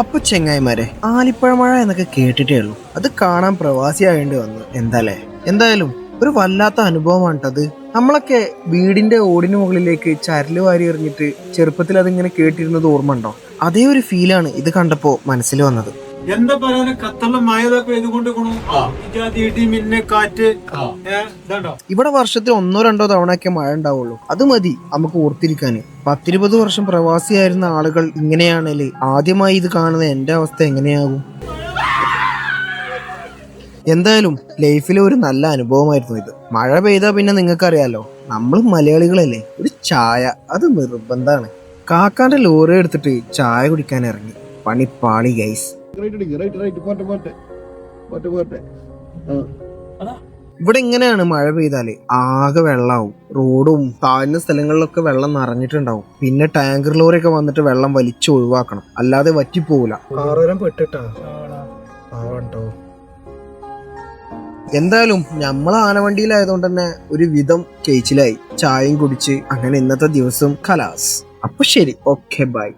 അപ്പൊ ചെങ്ങായിമാരെ, ആലിപ്പഴ മഴ എന്നൊക്കെ കേട്ടിട്ടേ ഉള്ളൂ. അത് കാണാൻ പ്രവാസിയാവേണ്ടി വന്നു. എന്തായാലും ഒരു വല്ലാത്ത അനുഭവമാണ് അത്. നമ്മളൊക്കെ വീടിന്റെ ഓടിന് മുകളിലേക്ക് ചരല് വാരി എറിഞ്ഞിട്ട് ചെറുപ്പത്തിൽ അതിങ്ങനെ കേട്ടിരുന്നത് ഓർമ്മ ഉണ്ടോ? അതേ ഒരു ഫീലാണ് ഇത് കണ്ടപ്പോ മനസ്സിൽ വന്നത്. എന്താ പറയാ, കത്തള്ള മഴ പെയ്തുകൊണ്ട് ഇടി മിന്നെ കാറ്റ്. ഇവിടെ വർഷത്തിൽ 1-2 തവണയൊക്കെ മഴ ഉണ്ടാവുള്ളൂ. അത് മതി നമുക്ക് ഓർത്തിരിക്കാന്. 10-20 വർഷം പ്രവാസിയായിരുന്ന ആളുകൾ ഇങ്ങനെയാണല്ലേ ആദ്യമായി ഇത് കാണുന്ന എന്റെ അവസ്ഥ എങ്ങനെയാകും? എന്തായാലും ലൈഫിലെ ഒരു നല്ല അനുഭവമായിരുന്നു ഇത്. മഴ പെയ്താ പിന്നെ നിങ്ങൾക്കറിയാലോ, നമ്മൾ മലയാളികളല്ലേ, ഒരു ചായ അത് നിർബന്ധമാണ്. കാക്കാന്റെ ലോറി എടുത്തിട്ട് ചായ കുടിക്കാൻ ഇറങ്ങി. പണിപ്പാളി ഗൈസ്. ഇവിടെ ഇങ്ങനെയാണ് മഴ പെയ്താല് ആകെ വെള്ളമാവും. റോഡും താഴ്ന്ന സ്ഥലങ്ങളിലൊക്കെ വെള്ളം നിറഞ്ഞിട്ടുണ്ടാവും. പിന്നെ ടാങ്കർ ലോറിയൊക്കെ വന്നിട്ട് വെള്ളം വലിച്ചു ഒഴിവാക്കണം, അല്ലാതെ വറ്റിപ്പോവില്ല. എന്തായാലും നമ്മൾ ആനവണ്ടിയിലായതുകൊണ്ട് തന്നെ ഒരു വിധം കേച്ചിലായി. ചായയും കുടിച്ച് അങ്ങനെ ഇന്നത്തെ ദിവസം ഖലാസ്. അപ്പൊ ശരി, ഓക്കെ ബൈ.